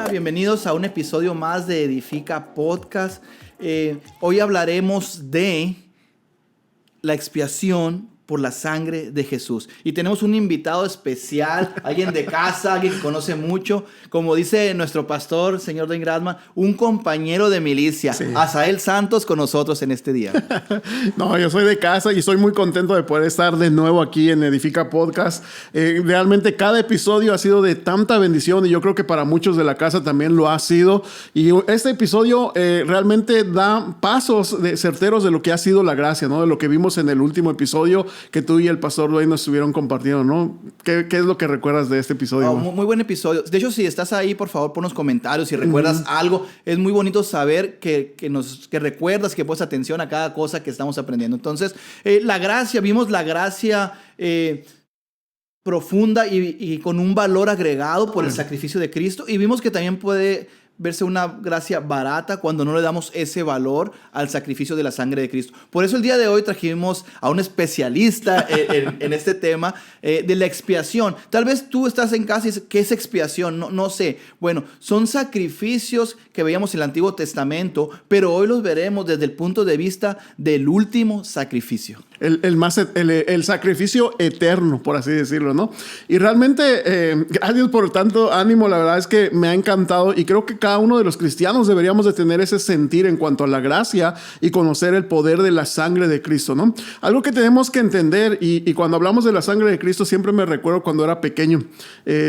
Hola, bienvenidos a un episodio más de Edifica Podcast. Hoy hablaremos de la expiación por la sangre de Jesús. Y tenemos un invitado especial, alguien de casa, alguien que conoce mucho. Como dice nuestro pastor, señor Dwayne Gradman, un compañero de milicia. Sí. Asael Santos con nosotros en este día. No, yo soy de casa y estoy muy contento de poder estar de nuevo aquí en Edifica Podcast. Realmente cada episodio ha sido de tanta bendición y yo creo que para muchos de la casa también lo ha sido. Y este episodio realmente da pasos certeros de lo que ha sido la gracia, ¿no? De lo que vimos en el último episodio que tú y el pastor Dwayne nos estuvieron compartiendo, ¿no? ¿Qué es lo que recuerdas de este episodio? Muy buen episodio. De hecho, si estás ahí, por favor, pon los comentarios. Si recuerdas algo, es muy bonito saber que recuerdas, que pones atención a cada cosa que estamos aprendiendo. Entonces, la gracia, vimos la gracia profunda y con un valor agregado por el sacrificio de Cristo. Y vimos que también puede verse una gracia barata cuando no le damos ese valor al sacrificio de la sangre de Cristo. Por eso el día de hoy trajimos a un especialista en este tema de la expiación. Tal vez tú estás en casa y dices, ¿qué es expiación? No sé. Bueno, son sacrificios que veíamos en el Antiguo Testamento, pero hoy los veremos desde el punto de vista del último sacrificio. El sacrificio eterno, por así decirlo, ¿no? Y realmente, gracias por tanto ánimo. La verdad es que me ha encantado y creo que cada uno de los cristianos deberíamos de tener ese sentir en cuanto a la gracia y conocer el poder de la sangre de Cristo, ¿no? Algo que tenemos que entender, y cuando hablamos de la sangre de Cristo siempre me recuerdo cuando era pequeño.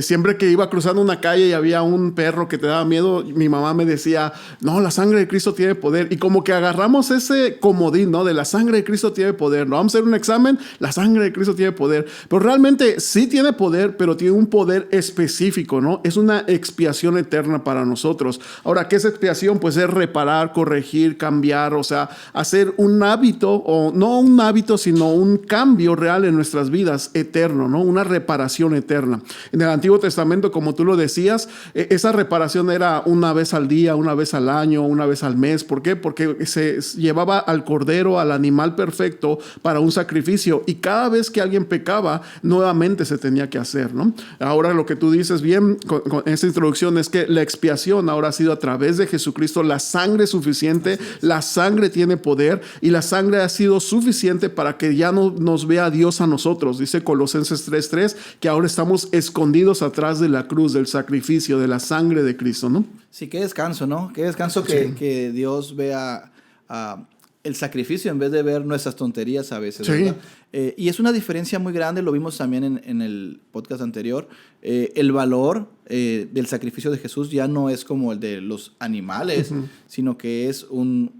Siempre que iba cruzando una calle y había un perro que te daba miedo, mi mamá me decía, no, la sangre de Cristo tiene poder. Y como que agarramos ese comodín, ¿no? De la sangre de Cristo tiene poder, ¿no? Vamos a hacer un examen, la sangre de Cristo tiene poder. Pero realmente sí tiene poder, pero tiene un poder específico, ¿no? Es una expiación eterna para nosotros. Ahora, ¿qué es expiación? Pues es reparar, corregir, cambiar, o sea, hacer un hábito, o no un hábito, sino un cambio real en nuestras vidas eterno, ¿no? Una reparación eterna. En el Antiguo Testamento, como tú lo decías, esa reparación era una vez al día, una vez al año, una vez al mes. ¿Por qué? Porque se llevaba al cordero, al animal perfecto para un sacrificio, y cada vez que alguien pecaba, nuevamente se tenía que hacer, ¿no? Ahora lo que tú dices bien con esta introducción es que la expiación ahora ha sido a través de Jesucristo, la sangre es suficiente, la sangre tiene poder y la sangre ha sido suficiente para que ya no nos vea Dios a nosotros. Dice Colosenses 3:3 que ahora estamos escondidos atrás de la cruz, del sacrificio, de la sangre de Cristo, ¿no? Sí, qué descanso, ¿no? Qué descanso que Dios vea el sacrificio en vez de ver nuestras tonterías a veces, ¿verdad? Y es una diferencia muy grande, lo vimos también en el podcast anterior. El valor del sacrificio de Jesús ya no es como el de los animales, sino que es un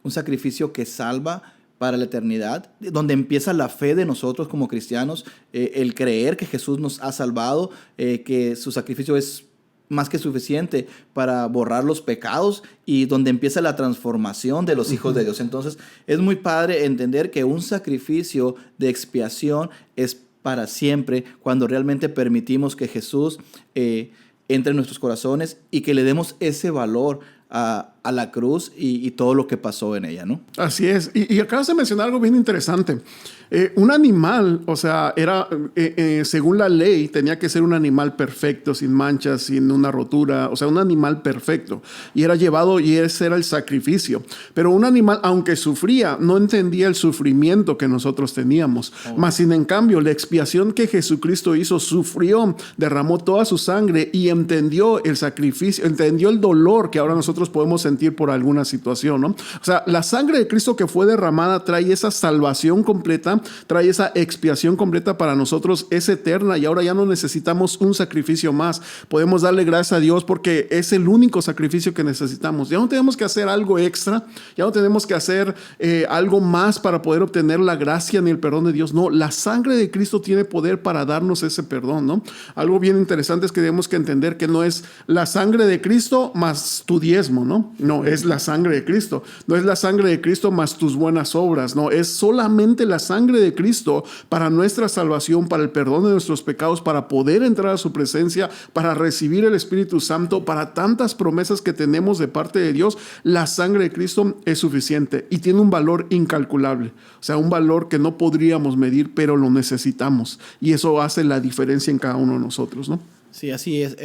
sacrificio que salva para la eternidad, donde empieza la fe de nosotros como cristianos, el creer que Jesús nos ha salvado, que su sacrificio es más que suficiente para borrar los pecados, y donde empieza la transformación de los hijos de Dios. Entonces, es muy padre entender que un sacrificio de expiación es para siempre, cuando realmente permitimos que Jesús entre en nuestros corazones y que le demos ese valor a la cruz y todo lo que pasó en ella, ¿no? Así es. Y acabas de mencionar algo bien interesante. Un animal, o sea, era según la ley, tenía que ser un animal perfecto, sin manchas, sin una rotura, o sea, un animal perfecto. Y era llevado, y ese era el sacrificio. Pero un animal, aunque sufría, no entendía el sufrimiento que nosotros teníamos. Mas, sin en cambio, la expiación que Jesucristo hizo, sufrió, derramó toda su sangre y entendió el sacrificio, entendió el dolor que ahora nosotros podemos sentir por alguna situación, ¿no? O sea, la sangre de Cristo que fue derramada trae esa salvación completa, trae esa expiación completa para nosotros, es eterna, y ahora ya no necesitamos un sacrificio más. Podemos darle gracias a Dios porque es el único sacrificio que necesitamos. Ya no tenemos que hacer algo extra, ya no tenemos que hacer algo más para poder obtener la gracia ni el perdón de Dios. No, la sangre de Cristo tiene poder para darnos ese perdón, ¿no? Algo bien interesante es que tenemos que entender que no es la sangre de Cristo más tu diezmo, ¿no? No, es la sangre de Cristo. No es la sangre de Cristo más tus buenas obras. No, es solamente la sangre de Cristo para nuestra salvación, para el perdón de nuestros pecados, para poder entrar a su presencia, para recibir el Espíritu Santo, para tantas promesas que tenemos de parte de Dios. La sangre de Cristo es suficiente y tiene un valor incalculable. O sea, un valor que no podríamos medir, pero lo necesitamos. Y eso hace la diferencia en cada uno de nosotros, ¿no? Sí, así es.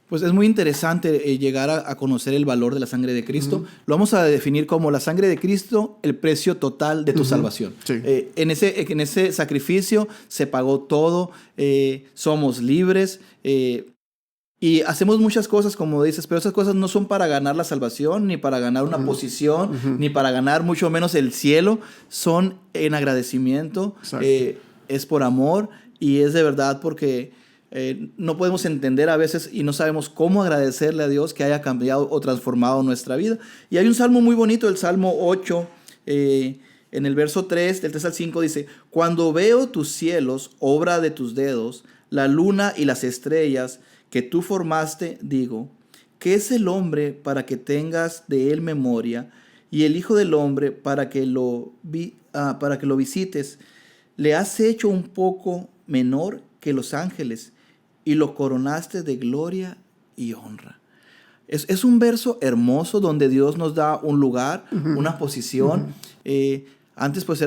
Pues es muy interesante llegar a conocer el valor de la sangre de Cristo. Lo vamos a definir como la sangre de Cristo, el precio total de tu salvación. Sí. En ese sacrificio se pagó todo, somos libres y hacemos muchas cosas, como dices, pero esas cosas no son para ganar la salvación, ni para ganar una posición, ni para ganar mucho menos el cielo. Son en agradecimiento, es por amor y es de verdad porque... no podemos entender a veces y no sabemos cómo agradecerle a Dios que haya cambiado o transformado nuestra vida. Y hay un salmo muy bonito, el Salmo 8, en el verso 3, del 3 al 5, dice: Cuando veo tus cielos, obra de tus dedos, la luna y las estrellas que tú formaste, digo, ¿qué es el hombre para que tengas de él memoria? Y el hijo del hombre para que lo visites. Le has hecho un poco menor que los ángeles, y lo coronaste de gloria y honra. Es un verso hermoso donde Dios nos da un lugar, una posición. Antes pues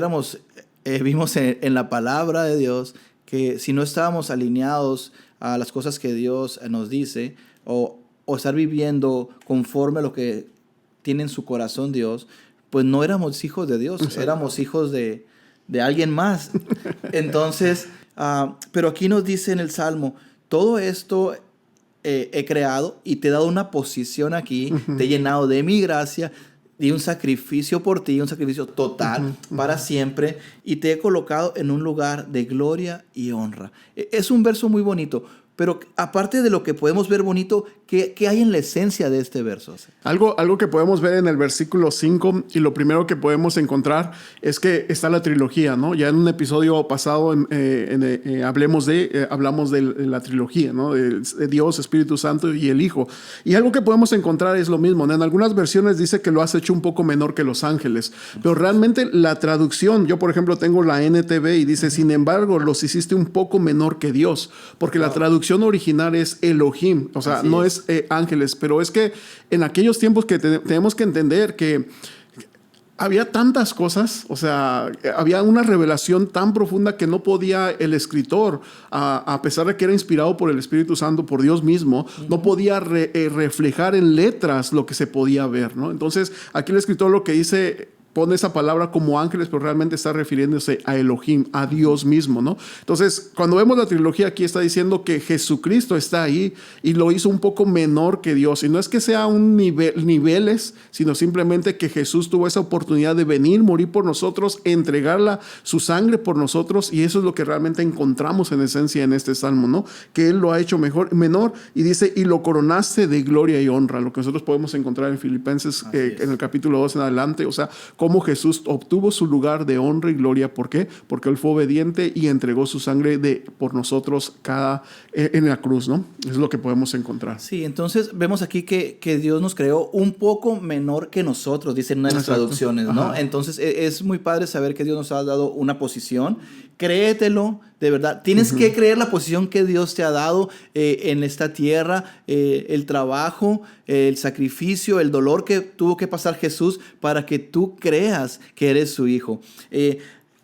vimos en la palabra de Dios que si no estábamos alineados a las cosas que Dios nos dice o estar viviendo conforme a lo que tiene en su corazón Dios, pues no éramos hijos de Dios, éramos hijos de alguien más. Entonces, pero aquí nos dice en el Salmo, todo esto he creado y te he dado una posición aquí, te he llenado de mi gracia, di un sacrificio por ti, un sacrificio total para siempre, y te he colocado en un lugar de gloria y honra. Es un verso muy bonito, pero aparte de lo que podemos ver bonito, ¿qué hay en la esencia de este verso? Algo que podemos ver en el versículo 5, y lo primero que podemos encontrar es que está la trilogía, ¿no? Ya en un episodio pasado hablamos de la trilogía, ¿no? De Dios, Espíritu Santo y el Hijo. Y algo que podemos encontrar es lo mismo, ¿no? En algunas versiones dice que lo has hecho un poco menor que los ángeles, pero realmente la traducción, yo por ejemplo tengo la NTV y dice, sin embargo, los hiciste un poco menor que Dios, porque la traducción original es Elohim, o sea, no es ángeles, pero es que en aquellos tiempos que tenemos que entender que había tantas cosas, o sea, había una revelación tan profunda que no podía el escritor, a pesar de que era inspirado por el Espíritu Santo, por Dios mismo, no podía reflejar en letras lo que se podía ver, ¿no? Entonces, aquí el escritor lo que dice, pone esa palabra como ángeles, pero realmente está refiriéndose a Elohim, a Dios mismo, ¿no? Entonces, cuando vemos la trilogía, aquí está diciendo que Jesucristo está ahí y lo hizo un poco menor que Dios. Y no es que sea un niveles, sino simplemente que Jesús tuvo esa oportunidad de venir, morir por nosotros, entregarla, su sangre por nosotros, y eso es lo que realmente encontramos en esencia en este salmo, ¿no? Que Él lo ha hecho menor, y dice, y lo coronaste de gloria y honra, lo que nosotros podemos encontrar en Filipenses, en el capítulo 2 en adelante, o sea, cómo Jesús obtuvo su lugar de honra y gloria. ¿Por qué? Porque Él fue obediente y entregó su sangre por nosotros en la cruz, ¿no? Es lo que podemos encontrar. Sí, entonces vemos aquí que Dios nos creó un poco menor que nosotros, dicen en las traducciones, ¿no? Ajá. Entonces es muy padre saber que Dios nos ha dado una posición. Créetelo, de verdad. Tienes que creer la posición que Dios te ha dado en esta tierra, el trabajo, el sacrificio, el dolor que tuvo que pasar Jesús para que tú creas que eres su hijo.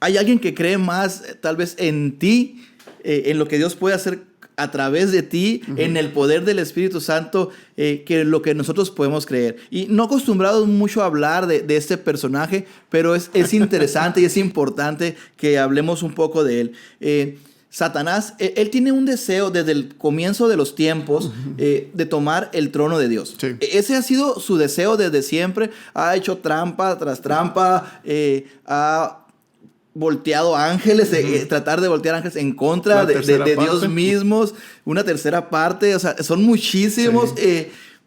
Hay alguien que cree más tal vez en ti, en lo que Dios puede hacer a través de ti, en el poder del Espíritu Santo, que lo que nosotros podemos creer. Y no acostumbrados mucho a hablar de este personaje, pero es interesante y es importante que hablemos un poco de él. Satanás, él tiene un deseo desde el comienzo de los tiempos de tomar el trono de Dios. Sí. Ese ha sido su deseo desde siempre. Ha hecho trampa tras trampa, ha volteado ángeles, tratar de voltear ángeles en contra de Dios mismos, una tercera parte, o sea, son muchísimos,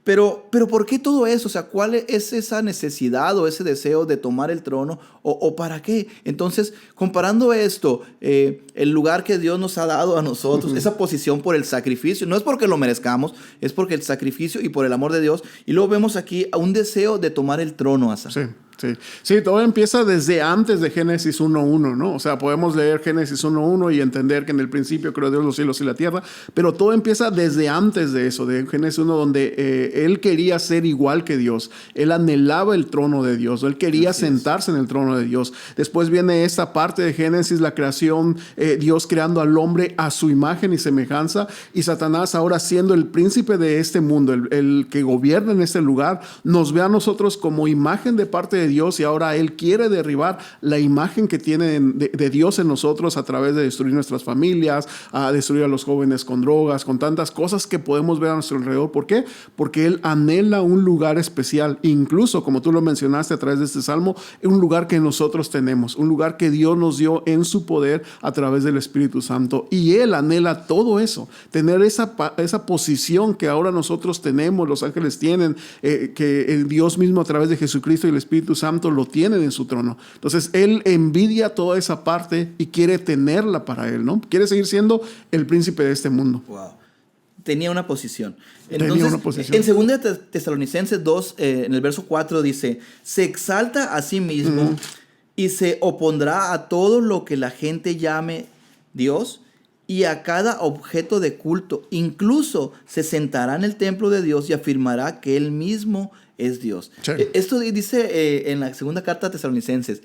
pero ¿por qué todo eso? O sea, ¿cuál es esa necesidad o ese deseo de tomar el trono o para qué? Entonces, comparando esto, el lugar que Dios nos ha dado a nosotros, esa posición por el sacrificio, no es porque lo merezcamos, es porque el sacrificio y por el amor de Dios, y luego vemos aquí un deseo de tomar el trono, Asa. Sí. Sí. Sí, todo empieza desde antes de Génesis 1:1, ¿no? O sea, podemos leer Génesis 1:1 y entender que en el principio creó Dios los cielos y la tierra, pero todo empieza desde antes de eso, de Génesis 1, donde él quería ser igual que Dios. Él anhelaba el trono de Dios, él quería sentarse en el trono de Dios. Después viene esta parte de Génesis, la creación, Dios creando al hombre a su imagen y semejanza, y Satanás ahora siendo el príncipe de este mundo, el que gobierna en este lugar, nos ve a nosotros como imagen de parte de Dios, y ahora él quiere derribar la imagen que tiene de Dios en nosotros a través de destruir nuestras familias, a destruir a los jóvenes con drogas, con tantas cosas que podemos ver a nuestro alrededor. ¿Por qué? Porque él anhela un lugar especial, incluso como tú lo mencionaste a través de este salmo, un lugar que nosotros tenemos, un lugar que Dios nos dio en su poder a través del Espíritu Santo, y él anhela todo eso, tener esa posición que ahora nosotros tenemos, los ángeles tienen, que el Dios mismo a través de Jesucristo y el Espíritu Santo lo tienen en su trono. Entonces él envidia toda esa parte y quiere tenerla para él, ¿no? Quiere seguir siendo el príncipe de este mundo. Wow. Tenía una posición. Entonces, en 2 Tesalonicenses 2, en el verso 4 dice, se exalta a sí mismo y se opondrá a todo lo que la gente llame Dios y a cada objeto de culto. Incluso se sentará en el templo de Dios y afirmará que él mismo es Dios. Sí. Esto dice en la segunda carta a Tesalonicenses.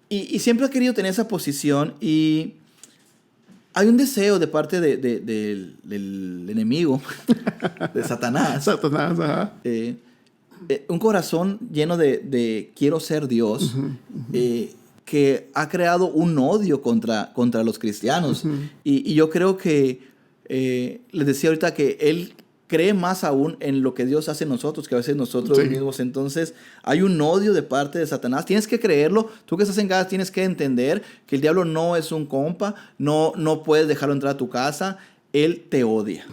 Y siempre ha querido tener esa posición, y hay un deseo de parte del enemigo, de Satanás. Satanás, ajá. Un corazón lleno de quiero ser Dios, que ha creado un odio contra los cristianos. Y yo creo que, les decía ahorita que él cree más aún en lo que Dios hace en nosotros que a veces nosotros mismos. Entonces hay un odio de parte de Satanás. Tienes que creerlo. Tú que estás en casa tienes que entender que el diablo no es un compa. No puedes dejarlo entrar a tu casa. Él te odia.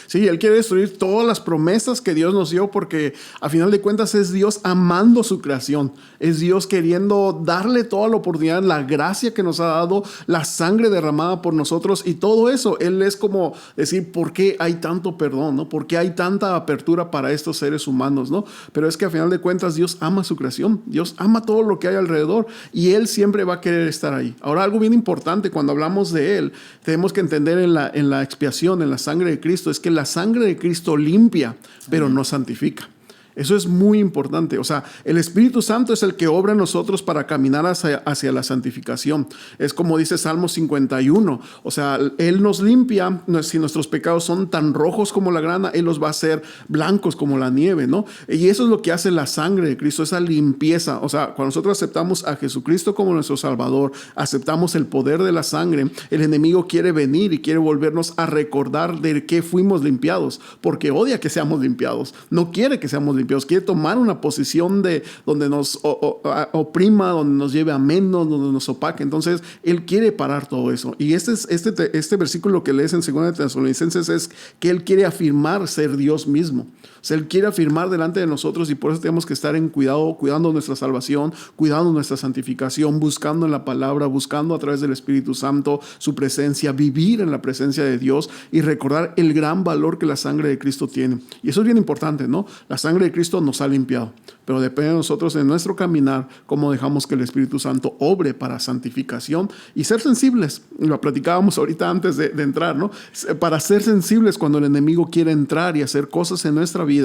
Sí, él quiere destruir todas las promesas que Dios nos dio, porque a final de cuentas es Dios amando su creación. Es Dios queriendo darle toda la oportunidad, la gracia que nos ha dado, la sangre derramada por nosotros y todo eso. Él es como decir, ¿por qué hay tanto perdón? ¿No? ¿Por qué hay tanta apertura para estos seres humanos? ¿No? Pero es que a final de cuentas Dios ama su creación. Dios ama todo lo que hay alrededor, y Él siempre va a querer estar ahí. Ahora, algo bien importante cuando hablamos de Él, tenemos que entender en la expiación, en la sangre de Cristo, es que la sangre de Cristo limpia, pero no santifica. Eso es muy importante. O sea, el Espíritu Santo es el que obra en nosotros para caminar hacia la santificación. Es como dice Salmo 51. O sea, Él nos limpia. Si nuestros pecados son tan rojos como la grana, Él los va a hacer blancos como la nieve, ¿no? Y eso es lo que hace la sangre de Cristo, esa limpieza. O sea, cuando nosotros aceptamos a Jesucristo como nuestro Salvador, aceptamos el poder de la sangre, el enemigo quiere venir y quiere volvernos a recordar de qué fuimos limpiados, porque odia que seamos limpiados. No quiere que seamos limpiados. Quiere tomar una posición de donde nos oprima, donde nos lleve a menos, donde nos opaque. Entonces, Él quiere parar todo eso. Y este versículo que lees en 2 Tesalonicenses es que Él quiere afirmar ser Dios mismo. O sea, Él quiere afirmar delante de nosotros, y por eso tenemos que estar en cuidado, cuidando nuestra salvación, cuidando nuestra santificación, buscando en la palabra, buscando a través del Espíritu Santo su presencia, vivir en la presencia de Dios y recordar el gran valor que la sangre de Cristo tiene. Y eso es bien importante, ¿no? La sangre de Cristo nos ha limpiado, pero depende de nosotros en nuestro caminar cómo dejamos que el Espíritu Santo obre para santificación y ser sensibles. Lo platicábamos ahorita antes de entrar, ¿no? Para ser sensibles cuando el enemigo quiere entrar y hacer cosas en nuestra vida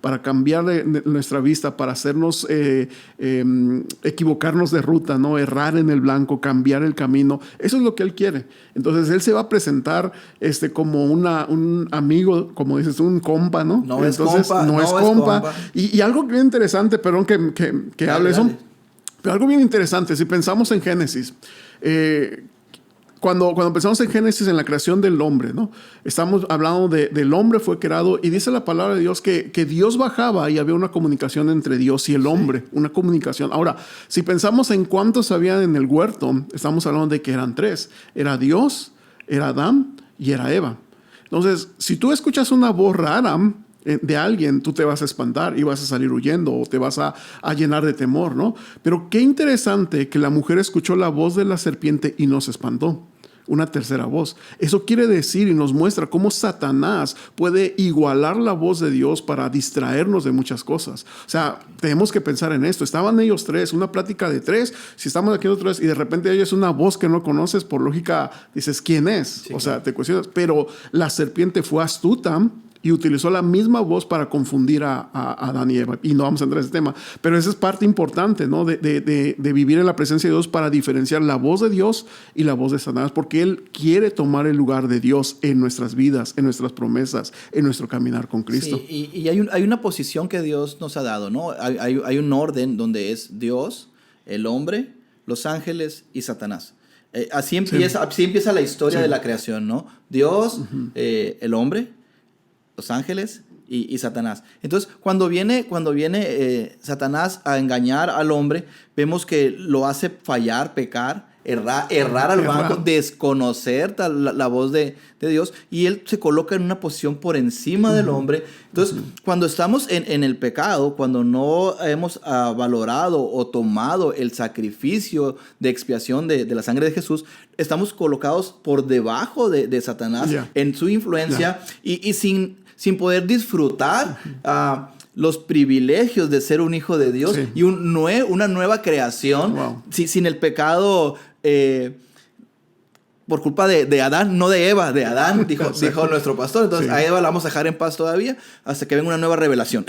para cambiar nuestra vista, para hacernos equivocarnos de ruta, ¿no? Errar en el blanco, cambiar el camino. Eso es lo que Él quiere. Entonces Él se va a presentar como un amigo, como dices, un compa, ¿no? No es compa. Y algo bien interesante, perdón que hable eso, pero algo bien interesante, si pensamos en Génesis, cuando pensamos en Génesis, en la creación del hombre, ¿no? Estamos hablando del hombre fue creado, y dice la palabra de Dios que Dios bajaba y había una comunicación entre Dios y el hombre, una comunicación. Ahora, si pensamos en cuántos había en el huerto, estamos hablando de que eran 3. Era Dios, era Adán y era Eva. Entonces, si tú escuchas una voz rara de alguien, tú te vas a espantar y vas a salir huyendo, o te vas a llenar de temor, ¿no? Pero qué interesante que la mujer escuchó la voz de la serpiente y no se espantó. una tercera voz. Eso quiere decir y nos muestra cómo Satanás puede igualar la voz de Dios para distraernos de muchas cosas. O sea, tenemos que pensar en esto. Estaban ellos tres, una plática de tres, si estamos aquí nosotros tres y de repente oyes una voz que no conoces, por lógica dices, ¿quién es? Sí, o sea, te cuestionas. Pero la serpiente fue astuta y utilizó la misma voz para confundir a Adán y Eva. Y no vamos a entrar en ese tema. Pero esa es parte importante, ¿no? De vivir en la presencia de Dios para diferenciar la voz de Dios y la voz de Satanás. Porque Él quiere tomar el lugar de Dios en nuestras vidas, en nuestras promesas, en nuestro caminar con Cristo. Sí, y hay una posición que Dios nos ha dado, ¿no? Hay un orden donde es Dios, el hombre, los ángeles y Satanás. Así empieza la historia de la creación, ¿no? Dios, el hombre, los ángeles y Satanás. Entonces, cuando viene Satanás a engañar al hombre, vemos que lo hace fallar, pecar, errar al banco, desconocer la voz de Dios, y él se coloca en una posición por encima del hombre. Entonces, cuando estamos en el pecado, cuando no hemos valorado o tomado el sacrificio de expiación de la sangre de Jesús, estamos colocados por debajo de Satanás en su influencia y sin poder disfrutar los privilegios de ser un hijo de Dios y una nueva creación, sin el pecado por culpa de Adán, no de Eva, de Adán, dijo nuestro pastor. Entonces a Eva la vamos a dejar en paz todavía hasta que venga una nueva revelación.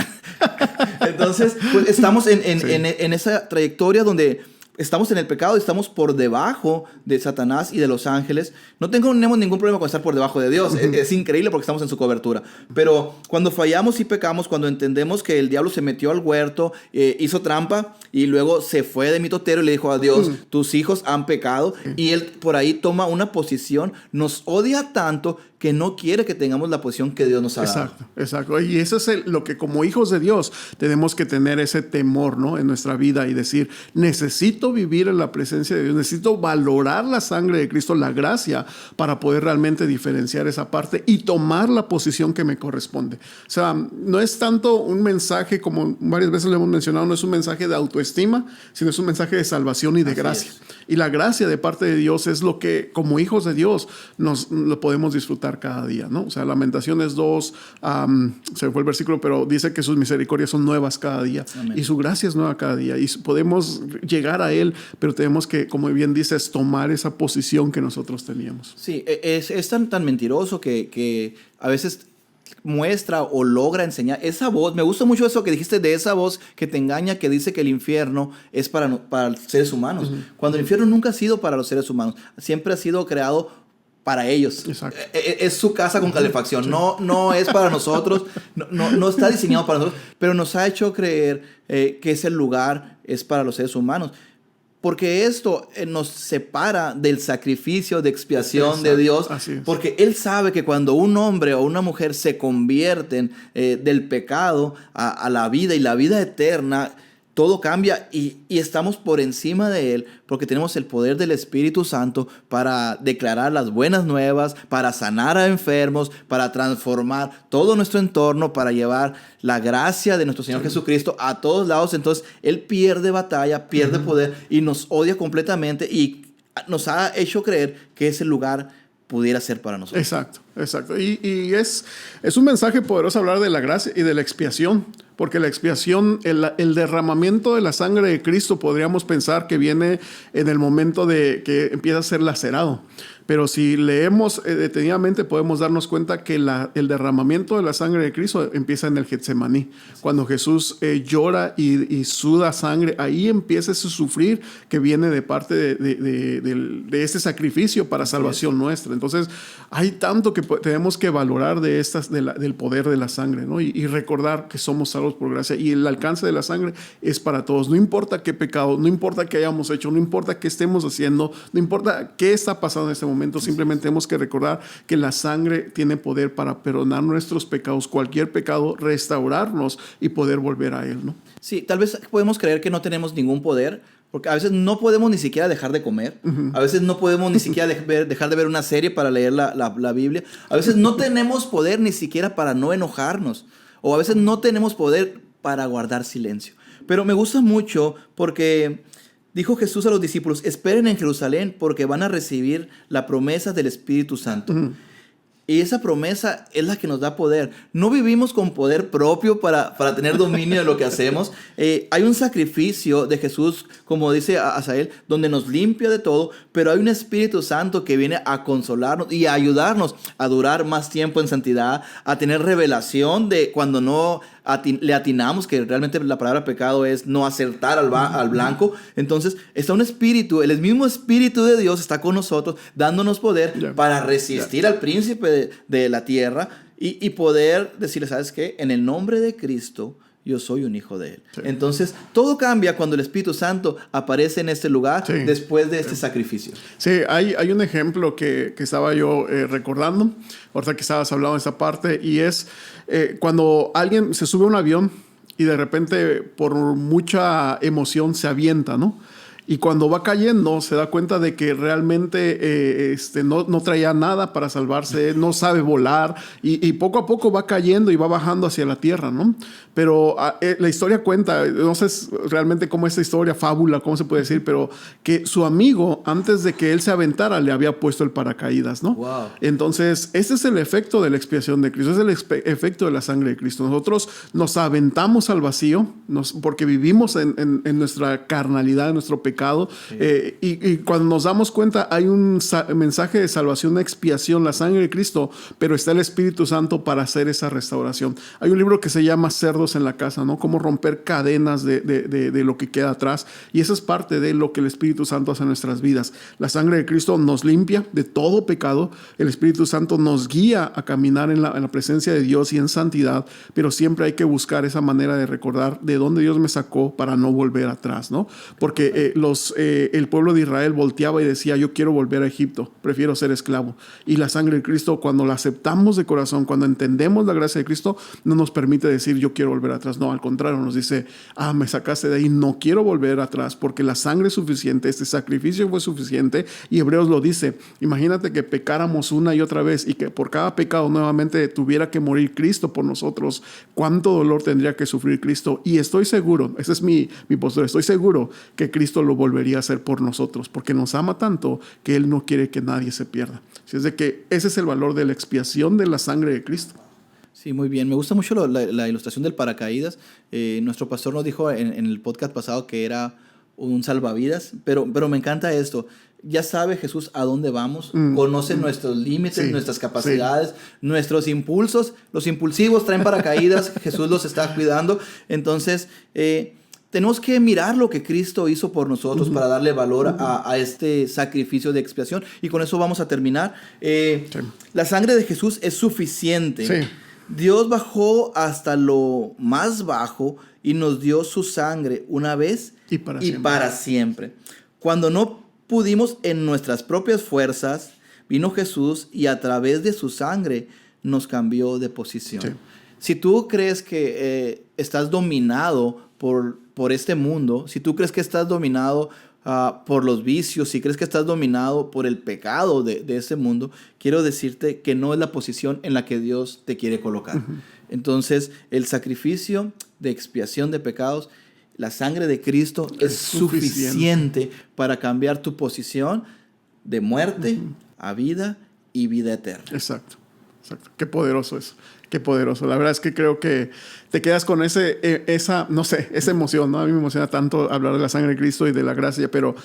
Entonces, pues, estamos en esa trayectoria donde estamos en el pecado y estamos por debajo de Satanás y de los ángeles. No tenemos ningún problema con estar por debajo de Dios. Es increíble porque estamos en su cobertura. Pero cuando fallamos y pecamos, cuando entendemos que el diablo se metió al huerto, hizo trampa y luego se fue de mitotero y le dijo a Dios, tus hijos han pecado. Y él por ahí toma una posición, nos odia tanto que no quiere que tengamos la posición que Dios nos ha dado. Exacto. Y eso es lo que como hijos de Dios tenemos que tener ese temor, ¿no? En nuestra vida y decir, necesito vivir en la presencia de Dios, necesito valorar la sangre de Cristo, la gracia, para poder realmente diferenciar esa parte y tomar la posición que me corresponde. O sea, no es tanto un mensaje, como varias veces lo hemos mencionado, no es un mensaje de autoestima, sino es un mensaje de salvación y de gracia. Y la gracia de parte de Dios es lo que como hijos de Dios lo podemos disfrutar cada día, ¿no? O sea, Lamentaciones 2, se me fue el versículo, pero dice que sus misericordias son nuevas cada día. Amén. Y su gracia es nueva cada día y podemos llegar a Él, pero tenemos que, como bien dices, tomar esa posición que nosotros teníamos. Sí, es tan mentiroso que a veces muestra o logra enseñar esa voz. Me gusta mucho eso que dijiste de esa voz que te engaña, que dice que el infierno es para los seres humanos, cuando el infierno nunca ha sido para los seres humanos, siempre ha sido creado para ellos. Exacto. Es su casa con calefacción. No es para nosotros. No está diseñado para nosotros. Pero nos ha hecho creer que ese lugar es para los seres humanos. Porque esto nos separa del sacrificio de expiación de Dios. Porque Él sabe que cuando un hombre o una mujer se convierten del pecado a la vida y la vida eterna, todo cambia y estamos por encima de Él porque tenemos el poder del Espíritu Santo para declarar las buenas nuevas, para sanar a enfermos, para transformar todo nuestro entorno, para llevar la gracia de nuestro Señor Jesucristo a todos lados. Entonces, Él pierde batalla, pierde poder y nos odia completamente y nos ha hecho creer que ese lugar pudiera ser para nosotros. Exacto. Y es un mensaje poderoso hablar de la gracia y de la expiación, porque la expiación, el derramamiento de la sangre de Cristo, podríamos pensar que viene en el momento de que empieza a ser lacerado. Pero si leemos detenidamente podemos darnos cuenta que el derramamiento de la sangre de Cristo empieza en el Getsemaní. Cuando Jesús llora y suda sangre, ahí empieza ese sufrir que viene de parte de ese sacrificio para salvación nuestra. Entonces hay tanto que tenemos que valorar del poder de la sangre, ¿no? Y recordar que somos salvos por gracia y el alcance de la sangre es para todos. No importa qué pecado, no importa qué hayamos hecho, no importa qué estemos haciendo, no importa qué está pasando en este momento. Simplemente tenemos que recordar que la sangre tiene poder para perdonar nuestros pecados, cualquier pecado, restaurarnos y poder volver a Él, ¿no? Sí, tal vez podemos creer que no tenemos ningún poder, porque a veces no podemos ni siquiera dejar de comer, a veces no podemos ni siquiera dejar de ver una serie para leer la Biblia, a veces no tenemos poder ni siquiera para no enojarnos, o a veces no tenemos poder para guardar silencio. Pero me gusta mucho porque dijo Jesús a los discípulos, esperen en Jerusalén porque van a recibir la promesa del Espíritu Santo. Y esa promesa es la que nos da poder. No vivimos con poder propio para tener dominio de lo que hacemos. Hay un sacrificio de Jesús, como dice Asael, donde nos limpia de todo, pero hay un Espíritu Santo que viene a consolarnos y a ayudarnos a durar más tiempo en santidad, a tener revelación de cuando no le atinamos, que realmente la palabra pecado es no acertar al blanco. Entonces está un espíritu, el mismo Espíritu de Dios está con nosotros, dándonos poder para resistir al príncipe de la tierra y poder decirle, ¿sabes qué? En el nombre de Cristo yo soy un hijo de Él. Sí. Entonces, todo cambia cuando el Espíritu Santo aparece en este lugar después de este sacrificio. Sí, hay un ejemplo que estaba yo recordando, ahorita que estabas hablando de esa parte, y es cuando alguien se sube a un avión y de repente por mucha emoción se avienta, ¿no? Y cuando va cayendo se da cuenta de que realmente no traía nada para salvarse, no sabe volar y poco a poco va cayendo y va bajando hacia la tierra, ¿no? Pero la historia cuenta, no sé realmente cómo es esta historia, fábula, cómo se puede decir, pero que su amigo, antes de que él se aventara, le había puesto el paracaídas, ¿no? Wow. Entonces, ese es el efecto de la expiación de Cristo, es el efecto de la sangre de Cristo. Nosotros nos aventamos al vacío porque vivimos en nuestra carnalidad, en nuestro pecado. Sí. Y cuando nos damos cuenta, hay un mensaje de salvación, una expiación, la sangre de Cristo, pero está el Espíritu Santo para hacer esa restauración. Hay un libro que se llama Cerdos en la Casa, ¿no? Cómo romper cadenas de lo que queda atrás. Y eso es parte de lo que el Espíritu Santo hace en nuestras vidas. La sangre de Cristo nos limpia de todo pecado. El Espíritu Santo nos guía a caminar en la presencia de Dios y en santidad, pero siempre hay que buscar esa manera de recordar de dónde Dios me sacó para no volver atrás, ¿no? Porque el pueblo de Israel volteaba y decía, yo quiero volver a Egipto, prefiero ser esclavo. Y la sangre de Cristo, cuando la aceptamos de corazón, cuando entendemos la gracia de Cristo, no nos permite decir, yo quiero volver atrás. No, al contrario, nos dice, me sacaste de ahí, no quiero volver atrás, porque la sangre es suficiente, este sacrificio fue suficiente. Y Hebreos lo dice, imagínate que pecáramos una y otra vez y que por cada pecado nuevamente tuviera que morir Cristo por nosotros. ¿Cuánto dolor tendría que sufrir Cristo? Y estoy seguro, esa es mi postura, estoy seguro que Cristo lo volvería a hacer por nosotros, porque nos ama tanto que Él no quiere que nadie se pierda. Así es de que ese es el valor de la expiación de la sangre de Cristo. Sí, muy bien. Me gusta mucho la ilustración del paracaídas. Nuestro pastor nos dijo en el podcast pasado que era un salvavidas, pero me encanta esto. Ya sabe Jesús a dónde vamos, conoce nuestros límites, nuestras capacidades, nuestros impulsos. Los impulsivos traen paracaídas, Jesús los está cuidando. Entonces, tenemos que mirar lo que Cristo hizo por nosotros para darle valor a este sacrificio de expiación. Y con eso vamos a terminar. La sangre de Jesús es suficiente. Sí. Dios bajó hasta lo más bajo y nos dio su sangre una vez y para siempre. Cuando no pudimos en nuestras propias fuerzas, vino Jesús y a través de su sangre nos cambió de posición. Sí. Si tú crees que estás dominado por este mundo, si tú crees que estás dominado por los vicios, si crees que estás dominado por el pecado de este mundo, quiero decirte que no es la posición en la que Dios te quiere colocar. Entonces, el sacrificio de expiación de pecados, la sangre de Cristo es suficiente para cambiar tu posición de muerte a vida y vida eterna. Exacto. Qué poderoso eso. Qué poderoso. La verdad es que creo que te quedas con esa emoción, ¿no? A mí me emociona tanto hablar de la sangre de Cristo y de la gracia, pero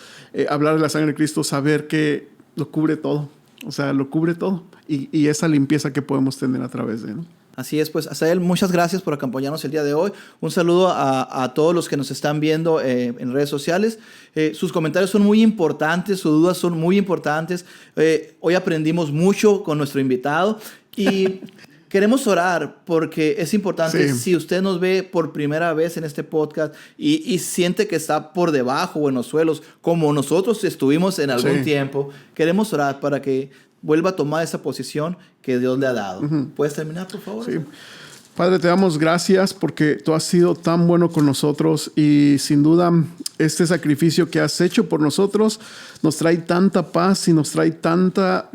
hablar de la sangre de Cristo, saber que lo cubre todo. O sea, lo cubre todo. Y esa limpieza que podemos tener a través de él, ¿no? Así es, pues, Asael, muchas gracias por acompañarnos el día de hoy. Un saludo a todos los que nos están viendo en redes sociales. Sus comentarios son muy importantes, sus dudas son muy importantes. Hoy aprendimos mucho con nuestro invitado y queremos orar porque es importante. Sí. Si usted nos ve por primera vez en este podcast y siente que está por debajo o en los suelos, como nosotros estuvimos en algún tiempo, queremos orar para que vuelva a tomar esa posición que Dios le ha dado. ¿Puedes terminar, por favor? Sí. Padre, te damos gracias porque tú has sido tan bueno con nosotros y sin duda este sacrificio que has hecho por nosotros nos trae tanta paz y nos trae tanta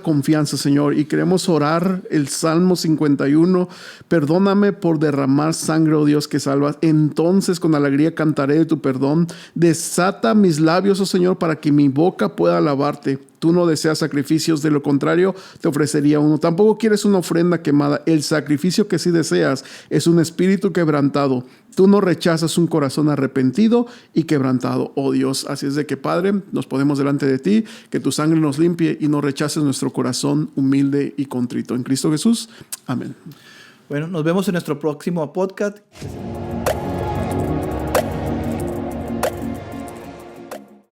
confianza, Señor. Y queremos orar el Salmo 51. Perdóname por derramar sangre, oh Dios, que salvas. Entonces con alegría cantaré de tu perdón. Desata mis labios, oh Señor, para que mi boca pueda alabarte. Tú no deseas sacrificios, de lo contrario te ofrecería uno. Tampoco quieres una ofrenda quemada. El sacrificio que sí deseas es un espíritu quebrantado. Tú no rechazas un corazón arrepentido y quebrantado, oh Dios. Así es de que, Padre, nos ponemos delante de ti, que tu sangre nos limpie y no rechaces nuestro corazón humilde y contrito. En Cristo Jesús, amén. Bueno, nos vemos en nuestro próximo podcast.